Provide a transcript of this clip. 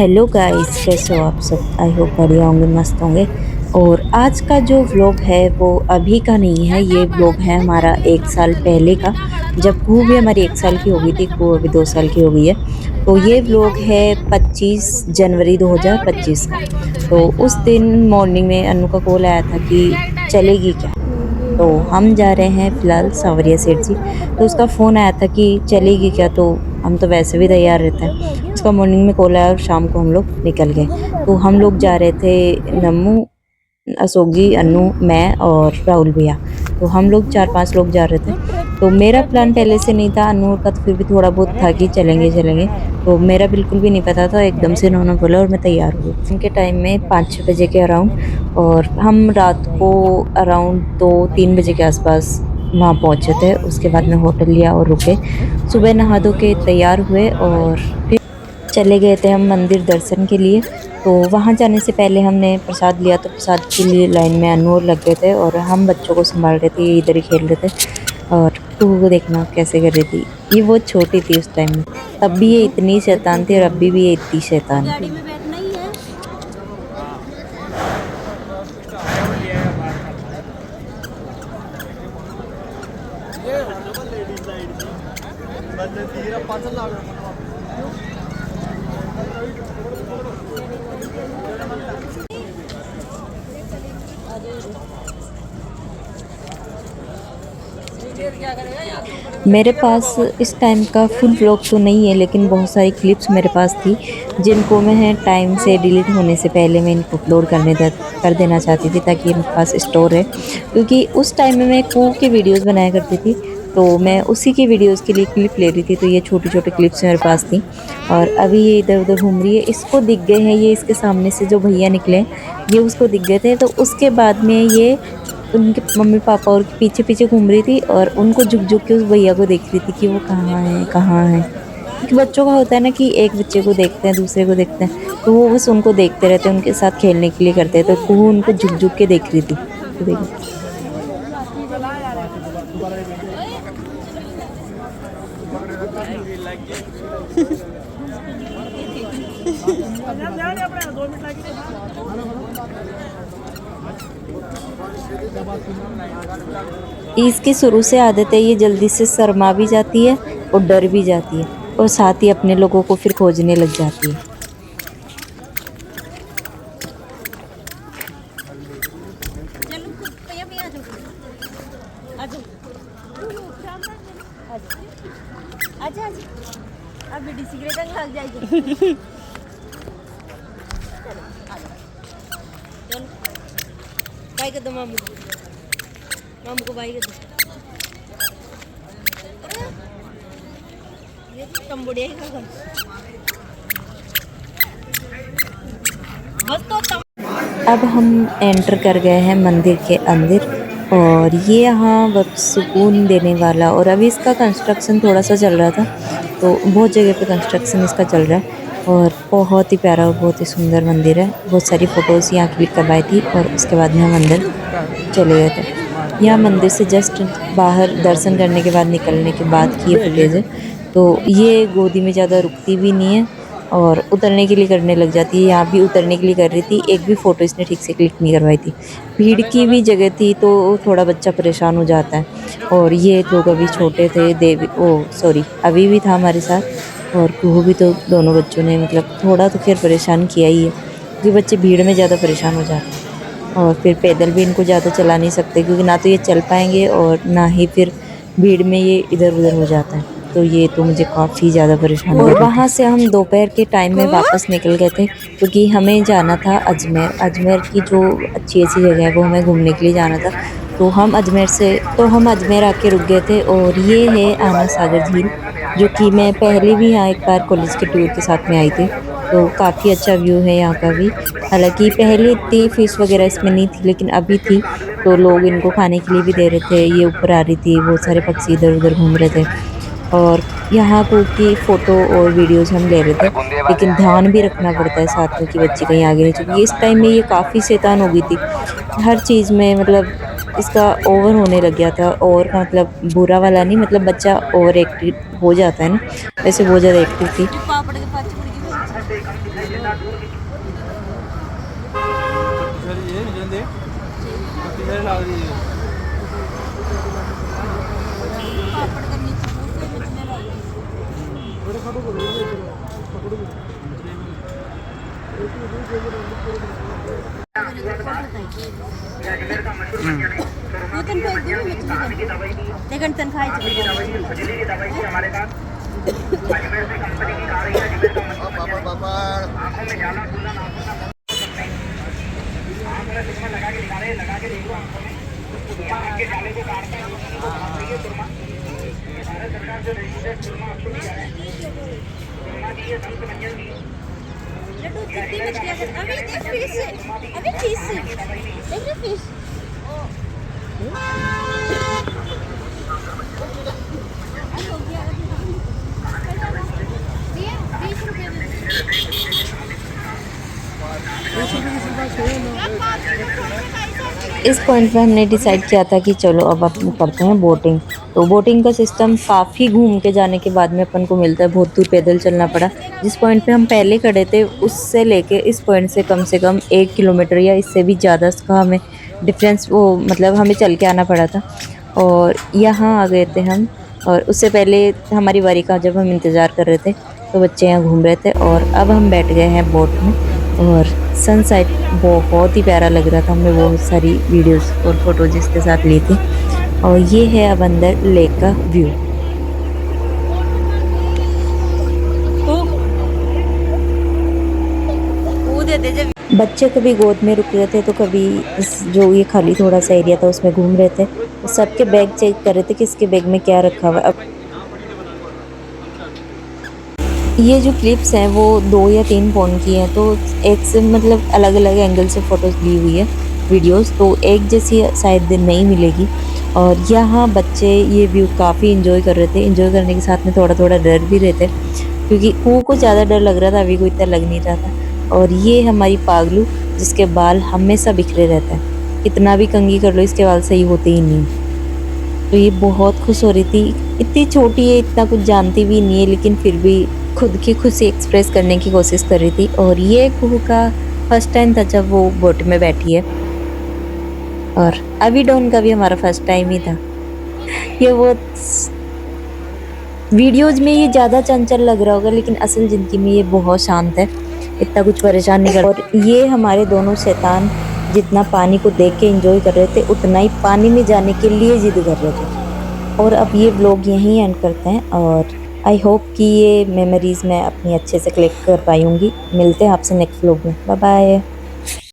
Hello guys, कैसे हो आप सब। आई होप बढ़िया होंगे, मस्त होंगे। और आज का जो व्लॉग है वो अभी का नहीं है, ये व्लॉग है हमारा 1 साल पहले का, जब कुहू भी हमारी 1 साल की हो गई थी। कुहू अभी 2 साल की हो गई है। तो ये व्लॉग है 25 जनवरी 2025 का। तो उस दिन मॉर्निंग में अनु का कॉल आया था कि चलेगी क्या। तो हम जा रहे हैं फ़िलहाल सांवरिया सेठ जी। तो उसका फ़ोन आया था कि चलेगी क्या, तो हम तो वैसे भी तैयार रहते हैं। उसका मॉर्निंग में कॉल आया और शाम को हम लोग निकल गए। तो हम लोग जा रहे थे नम्मू, अशोक जी, अन्नू, मैं और राहुल भैया। तो हम लोग 4-5 लोग जा रहे थे। तो मेरा प्लान पहले से नहीं था, अन्नू का तो फिर भी थोड़ा बहुत था कि चलेंगे चलेंगे। तो मेरा बिल्कुल भी नहीं पता था, एकदम से उन्होंने बोला और मैं तैयार हो गई। उनके टाइम में 5-6 बजे के अराउंड, और हम रात को अराउंड 2-3 बजे के आसपास वहाँ पहुँचे थे। उसके बाद में होटल लिया और रुके। सुबह नहा धो के तैयार हुए और फिर चले गए थे हम मंदिर दर्शन के लिए। तो वहाँ जाने से पहले हमने प्रसाद लिया, तो प्रसाद के लिए लाइन में अनु और लग गए थे और हम बच्चों को संभाल रहे थे, ये इधर ही खेल रहे थे। और कुहू को देखना कैसे कर रही थी, ये बहुत छोटी थी उस टाइम में। तब भी ये इतनी शैतान थी और अभी भी ये इतनी शैतान है। गाड़ी में बैठना ही है। मेरे पास इस टाइम का फुल व्लॉग तो नहीं है, लेकिन बहुत सारी क्लिप्स मेरे पास थी जिनको मैं टाइम से डिलीट होने से पहले मैं इनको अपलोड कर देना चाहती थी, ताकि ये मेरे पास स्टोर है। क्योंकि उस टाइम में मैं कुहू की वीडियोस बनाया करती थी, तो मैं उसी की वीडियोस के लिए क्लिप ले रही थी। तो ये छोटी छोटी क्लिप्स मेरे पास थी। और अभी ये इधर उधर घूम रही है, इसको दिख गए हैं, ये इसके सामने से जो भैया निकले हैं, ये उसको दिख गए थे। तो उसके बाद में ये उनके मम्मी पापा और पीछे पीछे घूम रही थी और उनको झुक झुक के उस भैया को देख रही थी कि वो कहाँ है कहाँ है। क्योंकि बच्चों का होता है ना कि एक बच्चे को देखते हैं, दूसरे को देखते हैं, तो वो बस उनको देखते रहते हैं, उनके साथ खेलने के लिए करते हैं। तो कुहू उनको झुक झुक के देख रही थी। तो देखो, इसकी शुरू से आदत है, ये जल्दी से शर्मा भी जाती है और डर भी जाती है, और साथ ही अपने लोगों को फिर खोजने लग जाती है। अब बीड़ी सिगरेट लग जाएगी। चल बाई कर दो मामू को, मामू को बाई कर दो। ये तो कंबोडिया ही होगा। बस तो अब हम एंटर कर गए हैं मंदिर के अंदर, और ये यहाँ वक्त सुकून देने वाला। और अभी इसका कंस्ट्रक्शन थोड़ा सा चल रहा था, तो बहुत जगह पे कंस्ट्रक्शन इसका चल रहा है। और बहुत ही प्यारा और बहुत ही सुंदर मंदिर है। बहुत सारी फ़ोटोज़ यहाँ क्लिक करवाई थी और उसके बाद में हम अंदर चले गए थे। यहाँ मंदिर से जस्ट बाहर दर्शन करने के बाद निकलने के बाद की ये फुटेज है। तो ये गोदी में ज़्यादा रुकती भी नहीं है और उतरने के लिए करने लग जाती है। यहाँ भी उतरने के लिए कर रही थी, एक भी फ़ोटो इसने ठीक से क्लिक नहीं करवाई थी। भीड़ की भी जगह थी तो थोड़ा बच्चा परेशान हो जाता है। और ये लोग अभी छोटे थे, देवी सॉरी अभी भी था हमारे साथ, और कुहू भी। तो दोनों बच्चों ने मतलब थोड़ा तो खैर परेशान किया ही है, क्योंकि बच्चे भीड़ में ज़्यादा परेशान हो जाते हैं। और फिर पैदल भी इनको ज़्यादा चला नहीं सकते, क्योंकि ना तो ये चल पाएंगे और ना ही फिर भीड़ में ये इधर उधर हो जाता है। तो ये तो मुझे काफ़ी ज़्यादा परेशान। और वहाँ से हम दोपहर के टाइम में वापस निकल गए थे, क्योंकि हमें जाना था अजमेर। अजमेर की जो अच्छी अच्छी जगह है वो हमें घूमने के लिए जाना था। तो हम अजमेर आके रुक गए थे। और ये है आना सागर झील, जो कि मैं पहले भी यहाँ एक बार कॉलेज के टूर के साथ में आई थी। तो काफ़ी अच्छा व्यू है यहाँ का भी। हालांकि पहले इतनी फ़िश वगैरह इसमें नहीं थी, लेकिन अभी थी। तो लोग इनको खाने के लिए भी दे रहे थे। ये ऊपर आ रही थी, बहुत सारे पक्षी इधर उधर घूम रहे थे। और यहाँ को की फ़ोटो और वीडियोज़ हम ले रहे थे, लेकिन ध्यान भी रखना पड़ता है साथ में कि बच्ची कहीं आगे नहीं चुकी। इस टाइम में ये काफ़ी शैतान हो गई थी हर चीज़ में, मतलब इसका ओवर होने लग गया था। ओवर का मतलब बुरा वाला नहीं, मतलब बच्चा ओवर एक्टिव हो जाता है ना, वैसे बहुत ज़्यादा एक्टिव थी। लेकिन तनख्वाह लड्डू जितनी मछलियां अभी देख फिश अभी फिश देख रहे फिश इस पॉइंट पे हमने डिसाइड किया था कि चलो अब अपन करते हैं बोटिंग। तो बोटिंग का सिस्टम काफ़ी घूम के जाने के बाद में अपन को मिलता है, बहुत दूर पैदल चलना पड़ा। जिस पॉइंट पे हम पहले खड़े थे उससे लेके इस पॉइंट से कम 1 किलोमीटर या इससे भी ज़्यादा का हमें डिफरेंस वो मतलब हमें चल के आना पड़ा था। और यहाँ आ गए थे हम, और उससे पहले हमारी बारी का जब हम इंतज़ार कर रहे थे तो बच्चे यहाँ घूम रहे थे। और अब हम बैठ गए हैं बोट में, और सनसेट बहुत ही प्यारा लग रहा था। हमने बहुत सारी वीडियोस और फोटोज इसके साथ ली थी। और ये है अब अंदर लेक का व्यू। बच्चे कभी गोद में रुक रहे थे तो कभी जो ये खाली थोड़ा सा एरिया था उसमें घूम रहे थे। सबके बैग चेक कर रहे थे कि इसके बैग में क्या रखा हुआ है। अब ये जो क्लिप्स हैं वो 2 या 3 फ़ोन की हैं, तो एक से मतलब अलग अलग एंगल से फ़ोटोज़ ली हुई है वीडियोस, तो एक जैसी शायद नहीं मिलेगी। और यहाँ बच्चे ये व्यू काफ़ी इन्जॉय कर रहे थे। इन्जॉय करने के साथ में थोड़ा थोड़ा डर भी रहे थे, क्योंकि को ज़्यादा डर लग रहा था, अभी को इतना लग नहीं रहा था। और ये हमारी पागलू, जिसके बाल हमेशा बिखरे रहते हैं, कितना भी कंघी कर लो इसके बाल सही होते ही नहीं। तो ये बहुत खुश हो रही थी। इतनी छोटी है, इतना कुछ जानती भी नहीं है, लेकिन फिर भी खुद की खुशी एक्सप्रेस करने की कोशिश कर रही थी। और ये कुहू का फर्स्ट टाइम था जब वो बोट में बैठी है, और अभी डॉन का भी हमारा फर्स्ट टाइम ही था। ये वो वीडियोज में ये ज़्यादा चंचल लग रहा होगा, लेकिन असल ज़िंदगी में ये बहुत शांत है, इतना कुछ परेशान नहीं कर। और ये हमारे दोनों शैतान जितना पानी को देख के एंजॉय कर रहे थे, उतना ही पानी में जाने के लिए जिद कर रहे थे। और अब ये व्लॉग यहीं एंड करते हैं, और आई होप कि ये मेमोरीज़ मैं अपनी अच्छे से कलेक्ट कर पाऊँगी। मिलते हैं आपसे नेक्स्ट व्लॉग में। Bye bye.